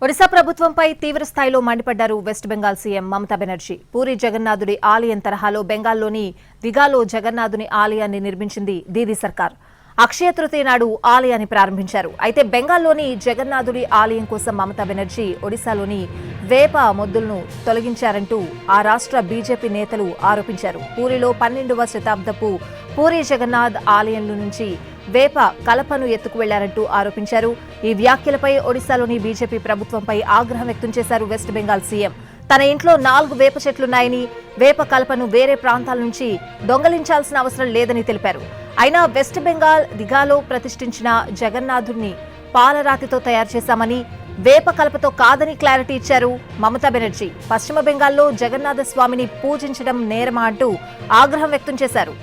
ఒడిశా ప్రభుత్వంపై తీవ్ర స్థాయిలో మండిపడ్డారు వెస్ట్ బెంగాల్ సీఎం మమతా బెనర్జీ. పూరి జగన్నాథుడి ఆలయం తరహాలో బెంగాల్లోని దిఘాలో జగన్నాథుని ఆలయాన్ని నిర్మించింది దీదీ సర్కార్. అక్షయ తృతీయ నాడు ఆలయాన్ని ప్రారంభించారు. అయితే బెంగాల్లోని జగన్నాథుడి ఆలయం కోసం మమతా బెనర్జీ ఒడిశాలోని వేప మొద్దులను తొలగించారంటూ ఆ రాష్ట్ర బీజేపీ నేతలు ఆరోపించారు. పూరిలో 12వ శతాబ్దపు పూరి జగన్నాథ్ ఆలయంలో నుంచి వేప కలపను ఎత్తుకు వెళ్లారంటూ ఆరోపించారు. ఈ వ్యాఖ్యలపై ఒడిశాలోని బీజేపీ ప్రభుత్వంపై ఆగ్రహం వ్యక్తం చేశారు వెస్ట్ బెంగాల్ సీఎం. తన ఇంట్లో 4 వేప చెట్లున్నాయని, వేప కలపను వేరే ప్రాంతాల నుంచి దొంగలించాల్సిన అవసరం లేదని తెలిపారు. అయినా వెస్ట్ బెంగాల్ దిఘాలో ప్రతిష్ఠించిన జగన్నాథుడిని పాలరాతితో తయారు చేశామని, వేప కలపతో కాదని క్లారిటీ ఇచ్చారు మమతా బెనర్జీ. పశ్చిమ బెంగాల్లో జగన్నాథ స్వామిని పూజించడం నేరమా అంటూ ఆగ్రహం వ్యక్తం చేశారు.